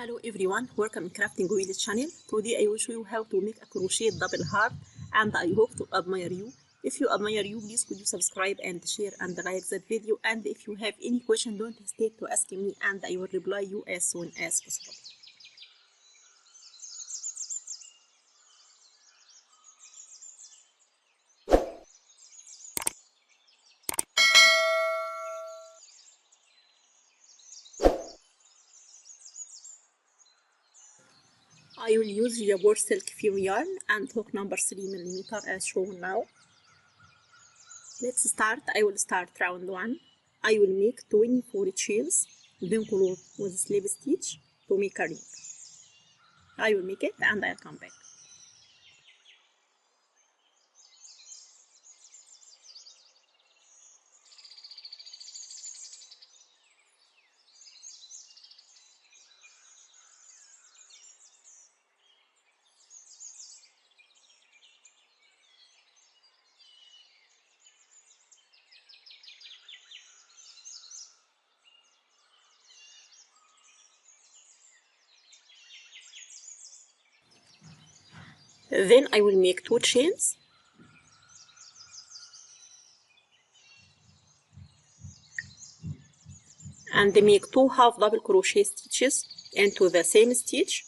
Hello everyone, welcome to Craftingwheel channel. Today I will show you how to make a crochet double heart, and I hope to admire you. If you admire you, please could you subscribe and share and like that video, and if you have any question, don't hesitate to ask me and I will reply you as soon as possible. I will use Jabor silk fume yarn and hook number 3mm as shown now. Let's start. I will start round 1. I will make 24 chains, then close with slip stitch to make a ring. I will make it and I'll come back. Then I will make 2 chains and make 2 half double crochet stitches into the same stitch.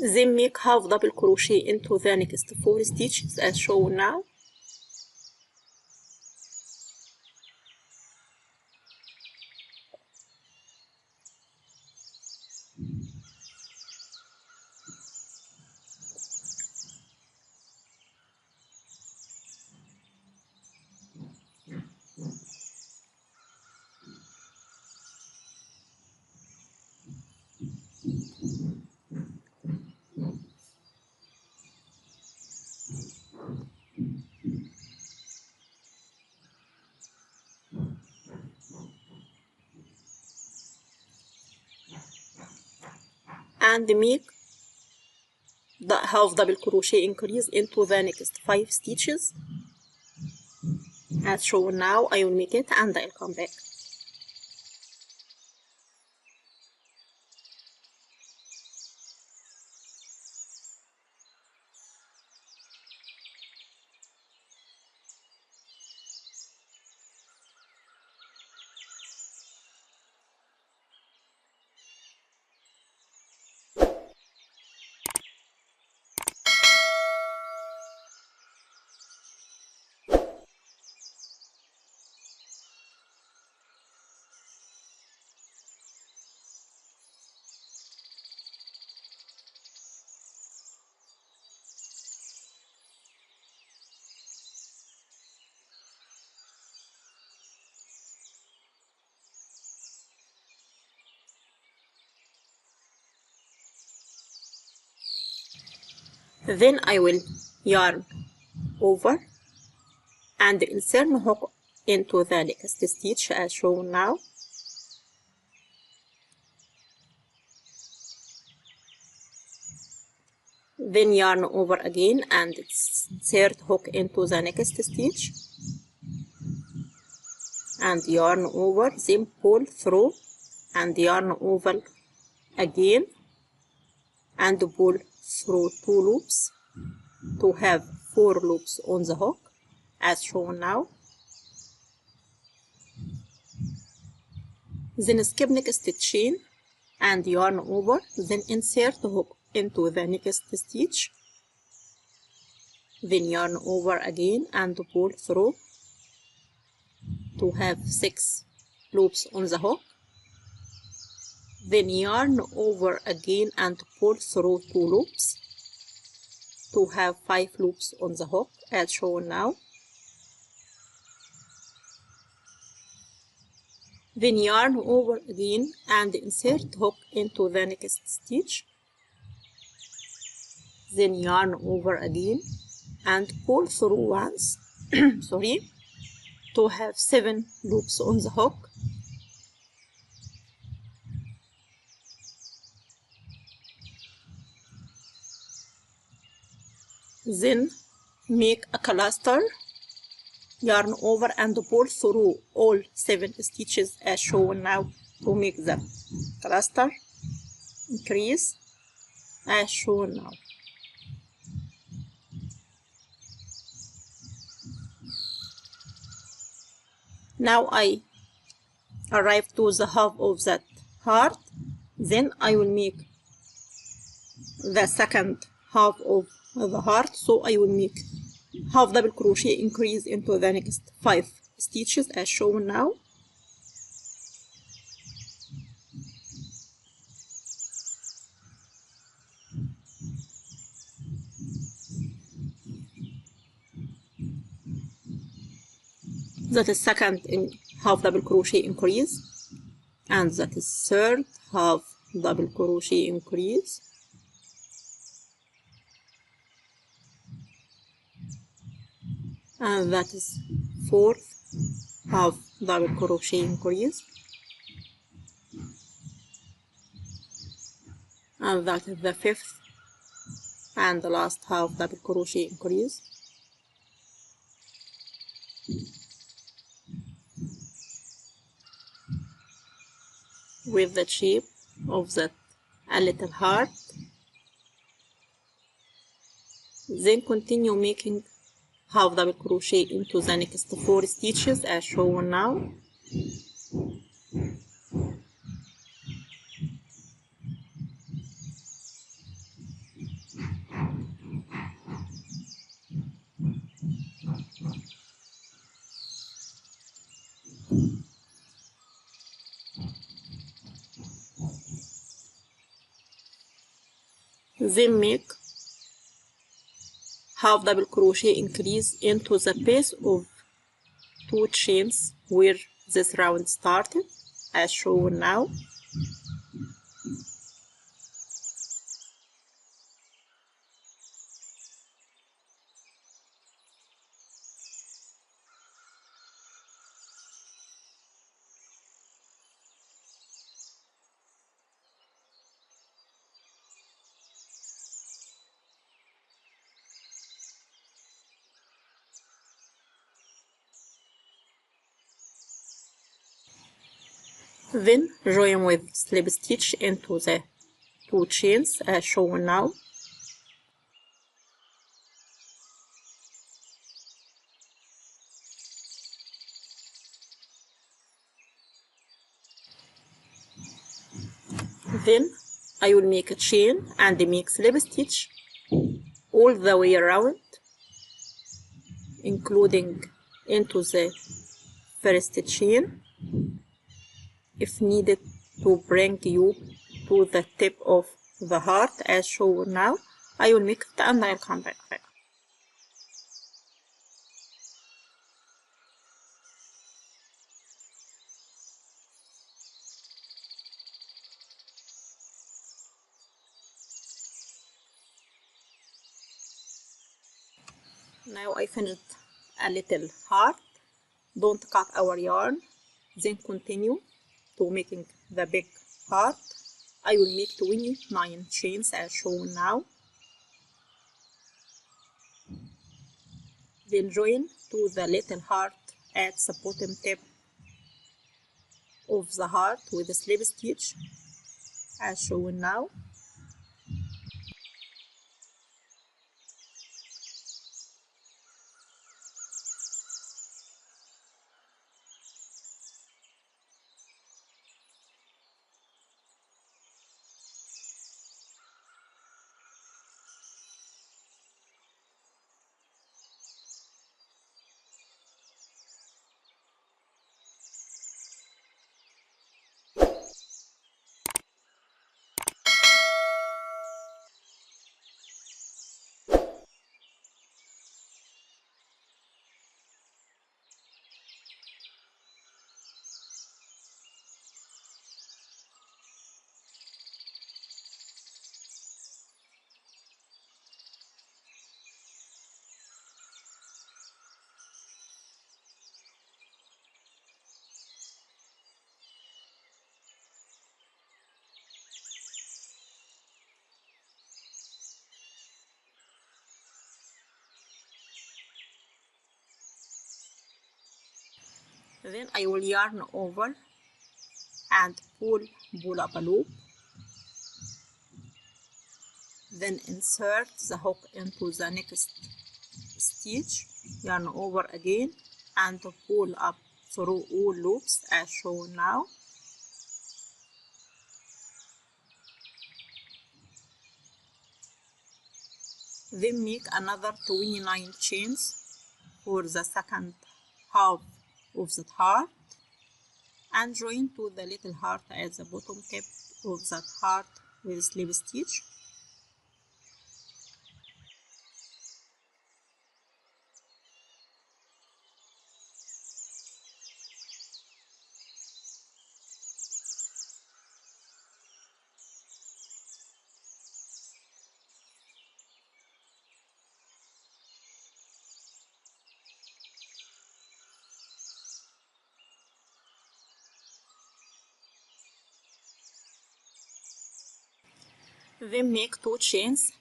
Then make half double crochet into the next 4 stitches as shown now. And make the half double crochet increase into the next 5 stitches as shown now. I will make it and I'll come back. Then I will yarn over and insert hook into the next stitch as shown now. Then yarn over again and insert hook into the next stitch and yarn over, then pull through and yarn over again and pull through 2 loops to have 4 loops on the hook as shown now. Then skip next chain and yarn over, then insert hook into the next stitch, then yarn over again and pull through to have 6 loops on the hook. Then yarn over again and pull through 2 loops to have 5 loops on the hook as shown now. Then yarn over again and insert hook into the next stitch. Then yarn over again and pull through once to have 7 loops on the hook Then make a cluster, yarn over and pull through all 7 stitches as shown now to make the cluster, increase as shown now. Now I arrive to the half of that heart, then I will make the second half of the heart, so I will make half double crochet, increase into the next 5 stitches as shown now. That is second in half double crochet increase, and that is third half double crochet increase, and that is fourth half double crochet increase, and that is the fifth and the last half double crochet increase. With the shape of that a little heart. Then continue making half double crochet into the next 4 stitches as shown now. Then make half double crochet increase into the base of 2 chains where this round started as shown now. Then join with slip stitch into the 2 chains as shown now. Then I will make a chain and make slip stitch all the way around, including into the first chain, if needed, to bring you to the tip of the heart as shown now. I will make it and I'll come back. Now I finished a little heart. Don't cut our yarn, then continue to making the big heart. I will make 29 chains as shown now. Then join to the little heart at the bottom tip of the heart with a slip stitch as shown now. Then I will yarn over and pull up a loop. Then insert the hook into the next stitch, yarn over again and pull up through all loops as shown now. Then make another 29 chains for the second half of that heart and join to the little heart at the bottom tip of that heart with slip stitch. Then make 2 chains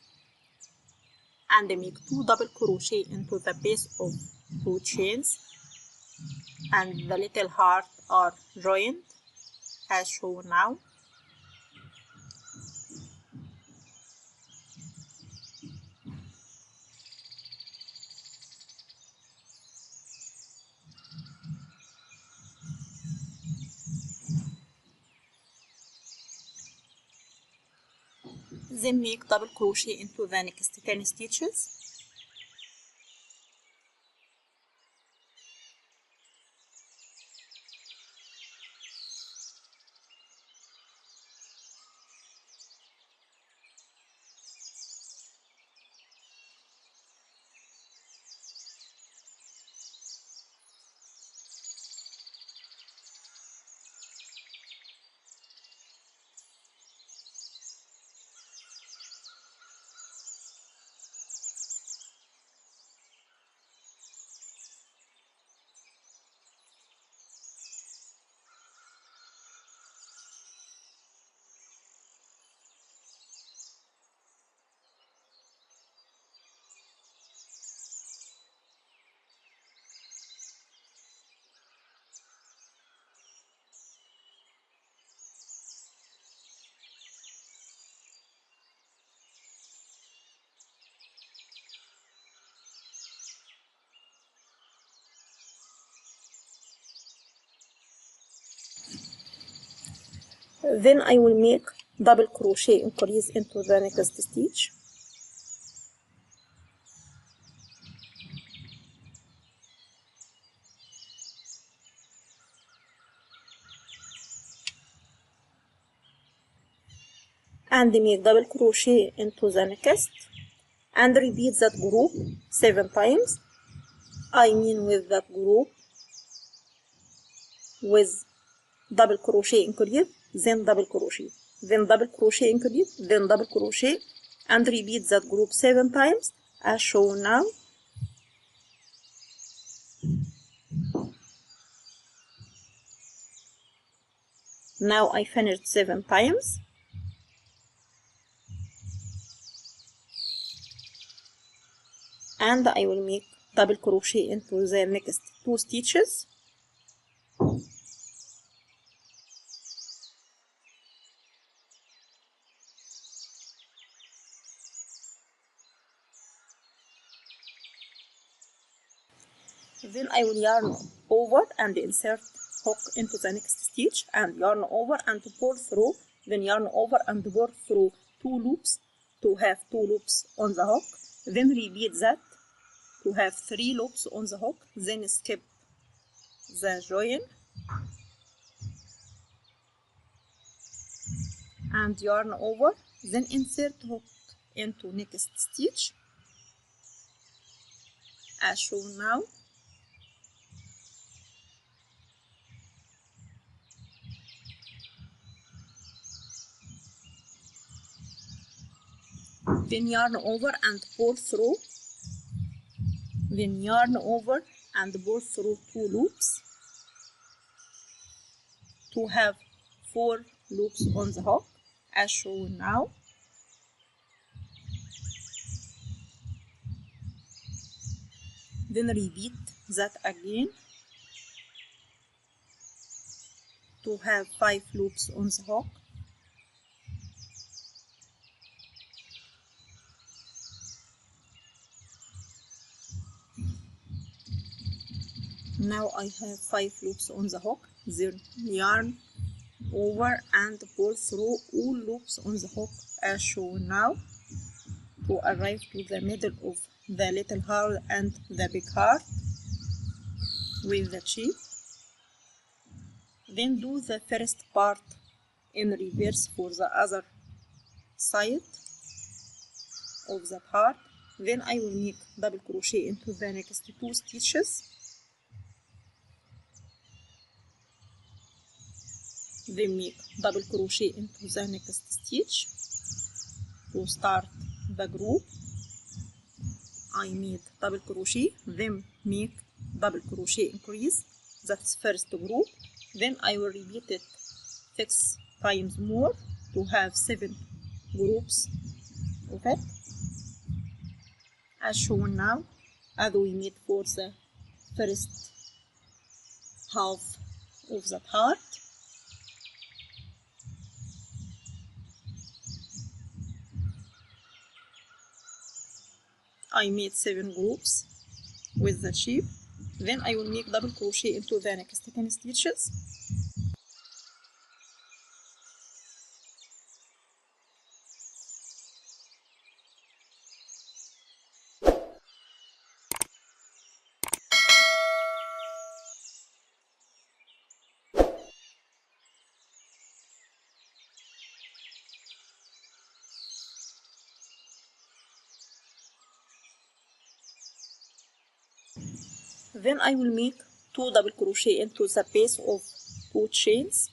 and make 2 double crochet into the base of 2 chains, and the little heart are joined as shown now. Then make double crochet into the next 10 stitches. Then I will make double crochet increase into the next stitch. And make double crochet into the next and repeat that group 7 times. I mean with that group with double crochet increase, then double crochet, then double crochet increase, then double crochet, and repeat that group 7 times as shown now. Now I finished 7 times. And I will make double crochet into the next 2 stitches. Then I will yarn over and insert hook into the next stitch and yarn over and pull through, then yarn over and pull through 2 loops to have 2 loops on the hook, then repeat that to have 3 loops on the hook, then skip the join and yarn over, then insert hook into next stitch as shown now. Then yarn over and pull through, then yarn over and pull through 2 loops to have 4 loops on the hook as shown now. Then repeat that again to have 5 loops on the hook. Now I have 5 loops on the hook, then yarn over and pull through all loops on the hook as shown now to arrive to the middle of the little heart and the big heart with the sheep. Then do the first part in reverse for the other side of that heart. Then I will make double crochet into the next 2 stitches. Then make double crochet into the next stitch to start the group. I made double crochet, then make double crochet increase. That's first group. Then I will repeat it 6 times more to have 7 groups of it as shown now, as we made for the first half of that heart. I made 7 groups with the sheep. Then I will make double crochet into the next 10 stitches. Then I will make 2 double crochet into the base of 2 chains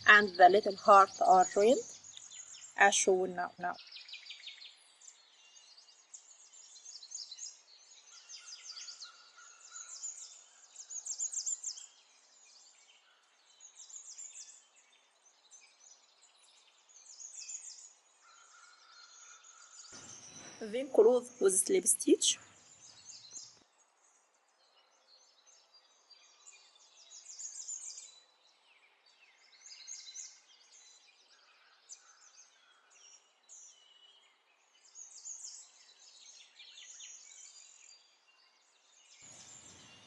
and the little heart are joined as shown now. Then close with slip stitch.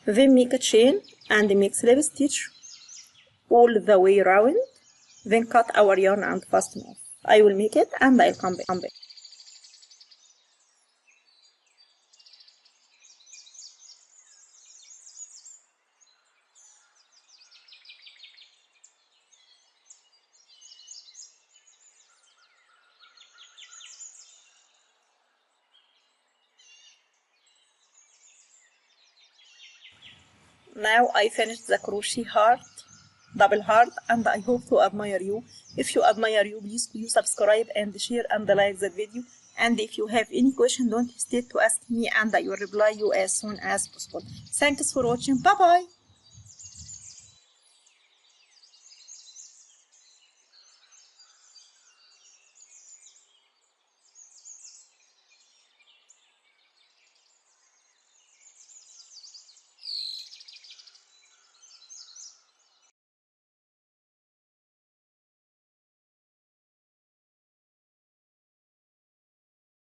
Then make a chain and make slip stitch all the way around. Then cut our yarn and fasten off. I will make it and I'll come back. Now I finished the crochet heart, double heart, and I hope to admire you. If you admire you, please do subscribe and share and like the video. And if you have any question, don't hesitate to ask me and I will reply you as soon as possible. Thanks for watching. Bye bye.